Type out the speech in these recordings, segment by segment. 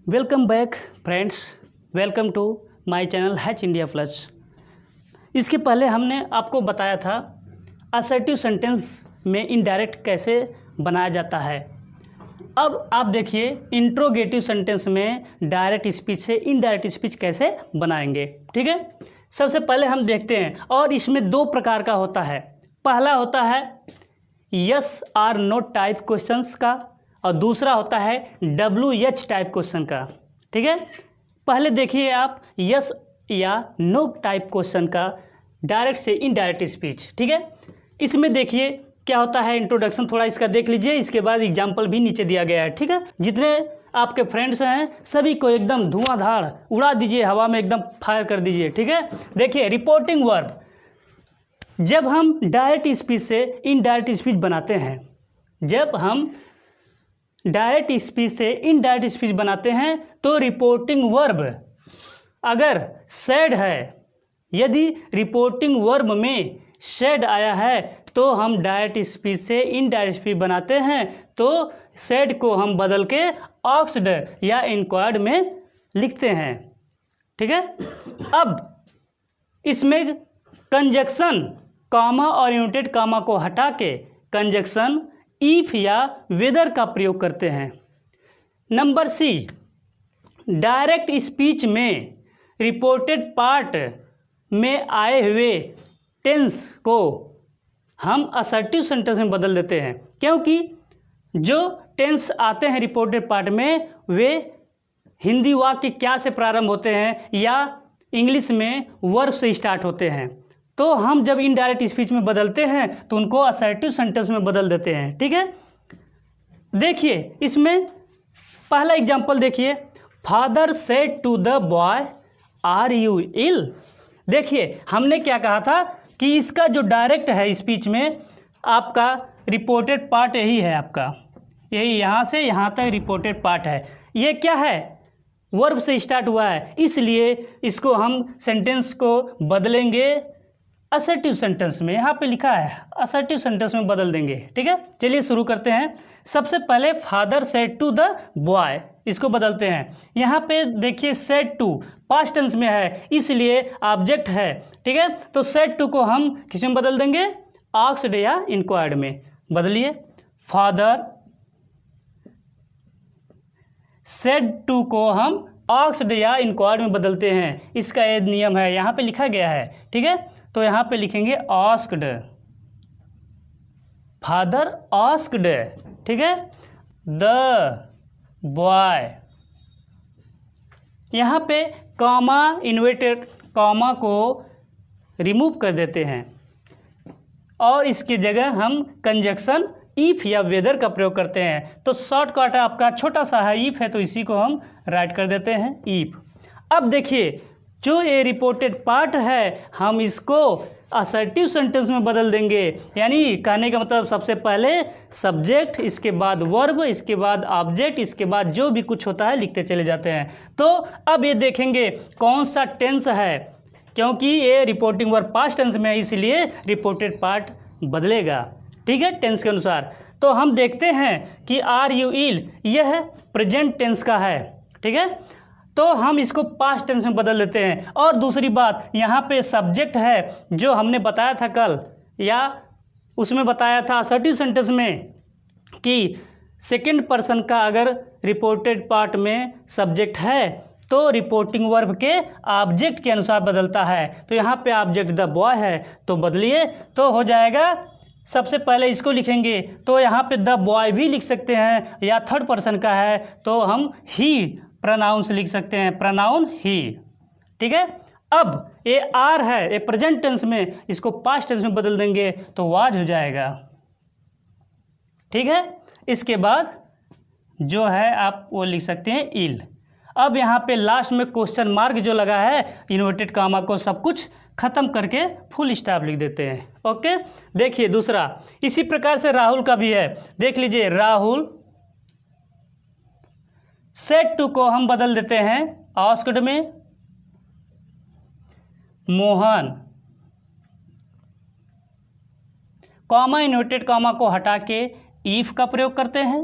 Welcome back friends, welcome to my channel hatch India plus. इसके पहले हमने आपको बताया था असर्टिव सेंटेंस में इनडायरेक्ट कैसे बनाया जाता है। अब आप देखिए इंट्रोगेटिव सेंटेंस में डायरेक्ट स्पीच से इनडायरेक्ट स्पीच कैसे बनाएंगे। ठीक है, सबसे पहले हम देखते हैं और इसमें दो प्रकार का होता है। पहला होता है yes or no type questions का और दूसरा होता है WH टाइप क्वेश्चन का। ठीक है, पहले देखिए आप यस या नो टाइप क्वेश्चन का डायरेक्ट से इनडायरेक्ट स्पीच। ठीक है, इसमें देखिए क्या होता है, इंट्रोडक्शन थोड़ा इसका देख लीजिए, इसके बाद एग्जाम्पल भी नीचे दिया गया है। ठीक है, जितने आपके फ्रेंड्स हैं सभी को एकदम धुआंधार उड़ा दीजिए, हवा में एकदम फायर कर दीजिए। ठीक है, देखिए रिपोर्टिंग वर्ब, जब हम डायरेक्ट स्पीच से इनडायरेक्ट स्पीच बनाते हैं, जब हम डायरेक्ट स्पीच से इनडायरेक्ट स्पीच बनाते हैं तो रिपोर्टिंग वर्ब अगर सैड है, यदि रिपोर्टिंग वर्ब में सैड आया है तो हम डायरेक्ट स्पीच से इनडायरेक्ट स्पीच बनाते हैं, तो सैड को हम बदल के ऑक्स्ड या इंक्वायर्ड में लिखते हैं। ठीक है, अब इसमें कंजक्शन कॉमा और यूनिटेड कॉमा को हटा के कंजक्शन इफ या वेदर का प्रयोग करते हैं। नंबर सी, डायरेक्ट स्पीच में रिपोर्टेड पार्ट में आए हुए टेंस को हम असर्टिव सेंटेंस में बदल देते हैं, क्योंकि जो टेंस आते हैं रिपोर्टेड पार्ट में वे हिंदी वाक्य क्या से प्रारंभ होते हैं या इंग्लिश में वर्ब से स्टार्ट होते हैं, तो हम जब इनडायरेक्ट स्पीच में बदलते हैं तो उनको असर्टिव सेंटेंस में बदल देते हैं। ठीक है, देखिए इसमें पहला एग्जांपल देखिए, father said to the boy are you ill. देखिए हमने क्या कहा था कि इसका जो डायरेक्ट है स्पीच में आपका रिपोर्टेड पार्ट यही है, आपका यही यहाँ से यहाँ तक रिपोर्टेड पार्ट है। ये क्या है, वर्ब से स्टार्ट हुआ है, इसलिए इसको हम सेंटेंस को बदलेंगे असर्टिव सेंटेंस में। यहाँ पे लिखा है असर्टिव सेंटेंस में बदल देंगे। ठीक है, चलिए शुरू करते हैं। सबसे पहले father said to the boy, इसको बदलते हैं। यहाँ पे देखिए सेड टू पास्ट टेंस में है, इसलिए ऑब्जेक्ट है। ठीक है, तो सेड टू को हम किस में बदल देंगे, आस्क्ड या इंक्वायर्ड में। बदलिए, फादर सेड टू को हम आस्क्ड या इंक्वायर्ड में बदलते हैं, इसका एक नियम है, यहाँ पे लिखा गया है। ठीक है, तो यहाँ पे लिखेंगे आस्क्ड, फादर आस्क्ड। ठीक है, द बॉय, यहाँ पे कॉमा इन्वर्टेड कॉमा को रिमूव कर देते हैं और इसकी जगह हम कंजक्शन इफ या वेदर का प्रयोग करते हैं। तो शॉर्टकट आपका छोटा सा है, इफ है तो इसी को हम राइट कर देते हैं इफ। अब देखिए जो ये रिपोर्टेड पार्ट है हम इसको असर्टिव सेंटेंस में बदल देंगे, यानी कहने का मतलब सबसे पहले सब्जेक्ट, इसके बाद वर्ब, इसके बाद ऑब्जेक्ट, इसके बाद जो भी कुछ होता है लिखते चले जाते हैं। तो अब ये देखेंगे कौन सा टेंस है, क्योंकि ये रिपोर्टिंग वर्ब पास्ट टेंस में है इसलिए रिपोर्टेड पार्ट बदलेगा। ठीक है, टेंस के अनुसार। तो हम देखते हैं कि आर यू इल यह प्रेजेंट टेंस का है। ठीक है, तो हम इसको पास्ट टेंस में बदल देते हैं। और दूसरी बात, यहाँ पे सब्जेक्ट है जो हमने बताया था कल, या उसमें बताया था असर्टिव सेंटेंस में कि सेकंड पर्सन का अगर रिपोर्टेड पार्ट में सब्जेक्ट है तो रिपोर्टिंग वर्ब के ऑब्जेक्ट के अनुसार बदलता है। तो यहाँ पे ऑब्जेक्ट द बॉय है, तो बदलिए, तो हो जाएगा। सबसे पहले इसको लिखेंगे तो यहाँ पे द बॉय भी लिख सकते हैं, या थर्ड पर्सन का है तो हम ही प्रोनाउन से लिख सकते हैं, प्रोनाउन ही। ठीक है, अब ये आर है, ये प्रेजेंट टेंस में, इसको पास्ट टेंस में बदल देंगे तो वाज हो जाएगा। ठीक है, इसके बाद जो है आप वो लिख सकते हैं इल। अब यहाँ पे लास्ट में क्वेश्चन मार्क जो लगा है, इन्वर्टेड कॉमा को सब कुछ खत्म करके फुल स्टॉप लिख देते हैं। ओके, देखिए दूसरा इसी प्रकार से राहुल का भी है, देख लीजिए। राहुल सेड टू को हम बदल देते हैं आस्क्ड में। मोहन, कॉमा इन्वर्टेड कॉमा को हटा के इफ का प्रयोग करते हैं।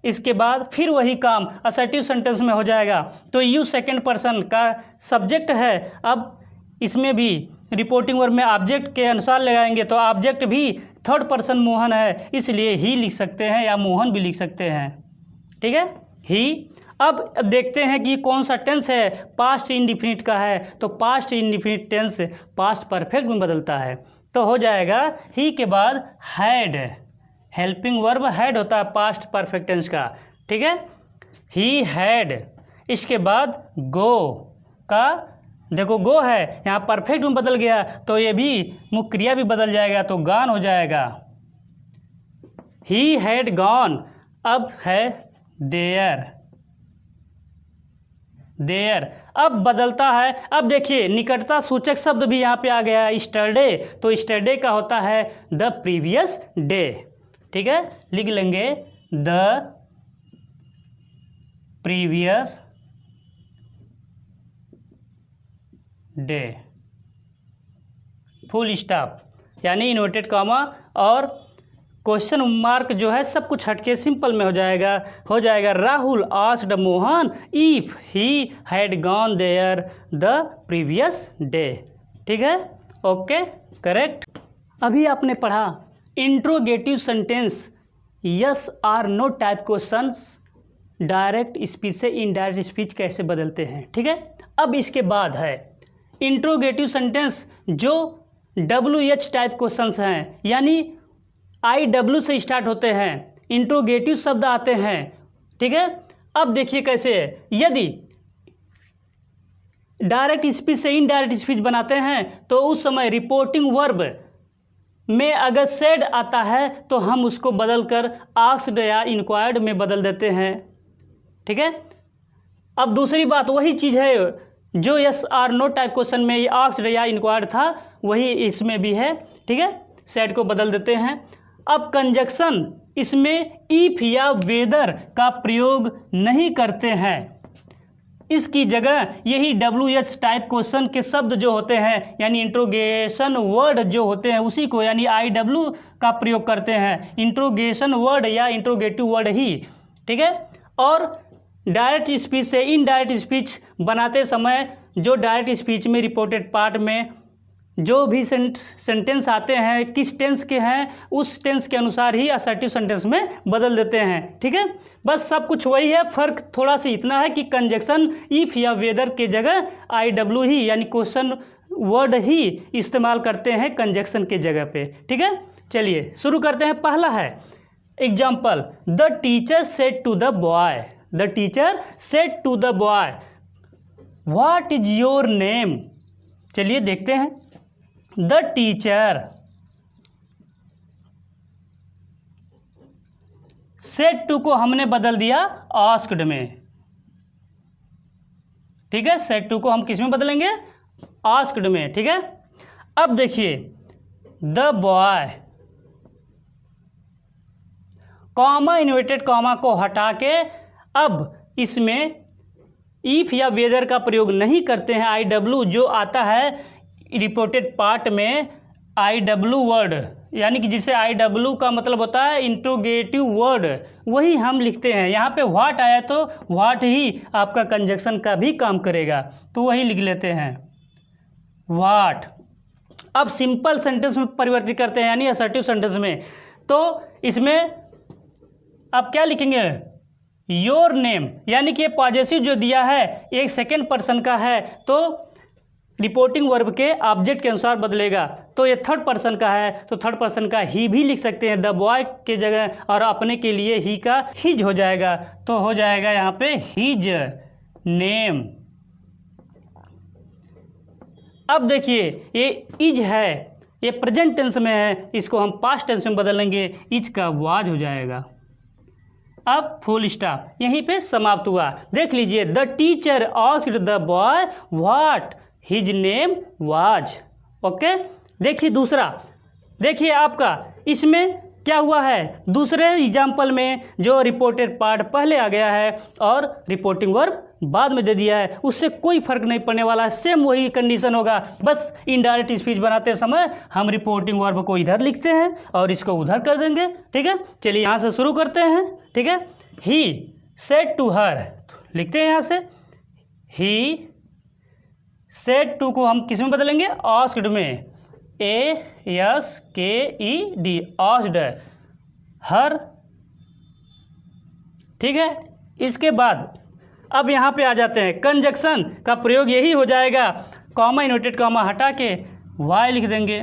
इसके बाद फिर वही काम असर्टिव सेंटेंस में हो जाएगा। तो यू सेकंड पर्सन का सब्जेक्ट है, अब इसमें भी रिपोर्टिंग वर्ब में ऑब्जेक्ट के अनुसार लगाएंगे तो ऑब्जेक्ट भी थर्ड पर्सन मोहन है, इसलिए ही लिख सकते हैं या मोहन भी लिख सकते हैं। ठीक है, ही। अब देखते हैं कि कौन सा टेंस है, पास्ट इंडिफिनिट का है, तो past indefinite tense past perfect में बदलता है, तो हो जाएगा ही के बाद हैड। हेल्पिंग वर्ब हैड होता है पास्ट परफेक्ट टेंस का। ठीक है, ही हैड। इसके बाद गो का, देखो गो है यहाँ परफेक्ट में बदल गया, तो ये भी मुख्य क्रिया भी बदल जाएगा, तो गॉन हो जाएगा। ही हैड गॉन, अब है देयर। देयर अब बदलता है। अब देखिए निकटता सूचक शब्द भी यहाँ पे आ गया है, स्टरडे, तो स्टरडे का होता है द प्रीवियस डे। ठीक है, लिख लेंगे the previous day, full stop, यानी इन्वर्टेड कॉमा और क्वेश्चन मार्क जो है सब कुछ हटके सिंपल में हो जाएगा Rahul asked Mohan if he had gone there the previous day. ठीक है, ओके, करेक्ट। अभी आपने पढ़ा interrogative sentence yes or no type questions direct speech से इनडायरेक्ट स्पीच कैसे बदलते हैं। ठीक है, अब इसके बाद है इंट्रोगेटिव सेंटेंस जो WH टाइप क्वेश्चंस हैं, यानी IW से स्टार्ट होते हैं, इंट्रोगेटिव शब्द आते हैं। ठीक है, अब देखिए कैसे है, यदि डायरेक्ट स्पीच से इनडायरेक्ट स्पीच बनाते हैं तो उस समय रिपोर्टिंग वर्ब में अगर सेड आता है तो हम उसको बदलकर आस्क्ड या इंक्वायर्ड में बदल देते हैं। ठीक है, अब दूसरी बात वही चीज़ है जो yes or no type question में आस्क्ड या इंक्वायर्ड था, वही इसमें भी है। ठीक है, सेड को बदल देते हैं। अब कंजक्शन इसमें इफ या वेदर का प्रयोग नहीं करते हैं, इसकी जगह यही WH टाइप क्वेश्चन के शब्द जो होते हैं यानी इंट्रोगेशन वर्ड जो होते हैं उसी को यानी IW का प्रयोग करते हैं, इंट्रोगेशन वर्ड या इंट्रोगेटिव वर्ड ही। ठीक है, और डायरेक्ट स्पीच से इनडायरेक्ट स्पीच बनाते समय जो डायरेक्ट स्पीच में रिपोर्टेड पार्ट में जो भी सेंटेंस आते हैं किस टेंस के हैं उस टेंस के अनुसार ही असर्टिव सेंटेंस में बदल देते हैं। ठीक है, बस सब कुछ वही है, फ़र्क थोड़ा सा इतना है कि कंजक्शन इफ या वेदर के जगह IW ही यानी क्वेश्चन वर्ड ही इस्तेमाल करते हैं कंजक्शन के जगह पे। ठीक है, चलिए शुरू करते हैं। पहला है example, the teacher said to the boy, the teacher said to the boy what is your name. चलिए देखते हैं, द टीचर सेड टू को हमने बदल दिया आस्क्ड में। ठीक है, सेड टू को हम किस में बदलेंगे, आस्क्ड में। ठीक है, अब देखिए the boy, comma inverted comma को हटा के अब इसमें इफ या वेदर का प्रयोग नहीं करते हैं, IW जो आता है रिपोर्टेड पार्ट में IW वर्ड, यानी कि जिसे IW का मतलब होता है इंट्रोगेटिव वर्ड, वही हम लिखते हैं। यहाँ पे व्हाट आया तो व्हाट ही आपका कंजक्शन का भी काम करेगा, तो वही लिख लेते हैं व्हाट। अब सिंपल सेंटेंस में परिवर्तित करते हैं यानी असर्टिव सेंटेंस में, तो इसमें अब क्या लिखेंगे, योर नेम, यानी कि पॉजेसिव जो दिया है एक सेकेंड पर्सन का है तो रिपोर्टिंग वर्ब के ऑब्जेक्ट के अनुसार बदलेगा, तो ये थर्ड पर्सन का है तो थर्ड पर्सन का ही भी लिख सकते हैं द बॉय के जगह, और अपने के लिए ही का हिज हो जाएगा, तो हो जाएगा यहाँ पे हिज नेम। अब देखिए ये इज है, ये प्रेजेंट टेंस में है, इसको हम पास्ट टेंस में बदलेंगे, इज का वाज हो जाएगा। अब फुल स्टॉप यहीं पे समाप्त हुआ। देख लीजिए, the teacher asked the boy what his name was. Okay, देखिए दूसरा, देखिए आपका इसमें क्या हुआ है, दूसरे एग्जाम्पल में जो रिपोर्टेड पार्ट पहले आ गया है और रिपोर्टिंग वर्ब बाद में दे दिया है, उससे कोई फर्क नहीं पड़ने वाला है, सेम वही कंडीशन होगा। बस इनडायरेक्ट स्पीच बनाते समय हम रिपोर्टिंग वर्ब को इधर लिखते हैं और इसको उधर कर देंगे। ठीक है, चलिए यहाँ से शुरू करते हैं। ठीक है, ही सेड टू हर, लिखते हैं यहाँ से, ही सेड टू को हम किस में बदलेंगे, आस्क्ड में, ASKED, आस्क्ड हर। ठीक है, इसके बाद अब यहाँ पे आ जाते हैं, कंजक्शन का प्रयोग यही हो जाएगा, कॉमा इन्वर्टेड कॉमा हटा के वाई लिख देंगे।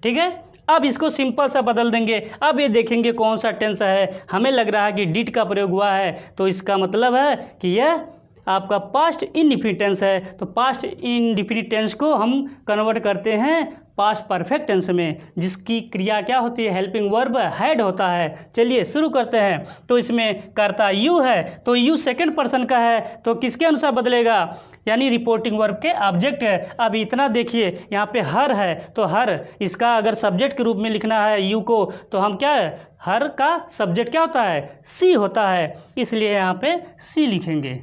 ठीक है, अब इसको सिंपल सा बदल देंगे। अब ये देखेंगे कौन सा टेंस है, हमें लग रहा है कि डिड का प्रयोग हुआ है, तो इसका मतलब है कि यह आपका पास्ट इंडिफिनिट टेंस है। तो पास्ट इंडिफिनिट टेंस को हम कन्वर्ट करते हैं पास्ट परफेक्ट टेंस में, जिसकी क्रिया क्या होती है, हेल्पिंग वर्ब हैड होता है। चलिए शुरू करते हैं। तो इसमें कर्ता यू है, तो यू सेकंड पर्सन का है, तो किसके अनुसार बदलेगा, यानी रिपोर्टिंग वर्ब के ऑब्जेक्ट है। अब इतना देखिए, यहाँ पे हर है, तो हर इसका अगर सब्जेक्ट के रूप में लिखना है यू को, तो हम क्या है, हर का सब्जेक्ट क्या होता है, सी होता है, इसलिए यहाँ पे सी लिखेंगे।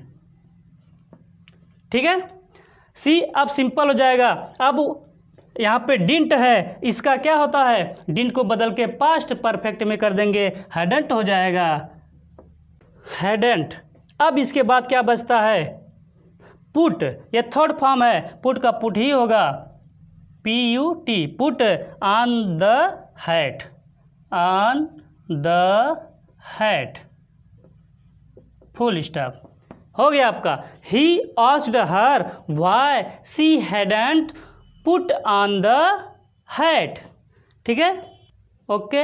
ठीक है, सी अब सिंपल हो जाएगा। अब यहाँ पे डिंट है, इसका क्या होता है, डिंट को बदल के पास्ट परफेक्ट में कर देंगे, हैडंट हो जाएगा, हैडंट। अब इसके बाद क्या बचता है, पुट, ये थर्ड फॉर्म है, पुट का पुट ही होगा, PUT, put on the hat, on the hat, full stop, हो गया आपका। He asked her why she hadn't put on the hat. ठीक है, ओके,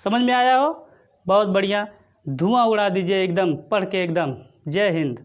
समझ में आया हो, बहुत बढ़िया, धुआं उड़ा दीजिए एकदम, पढ़ के एकदम। जय हिंद।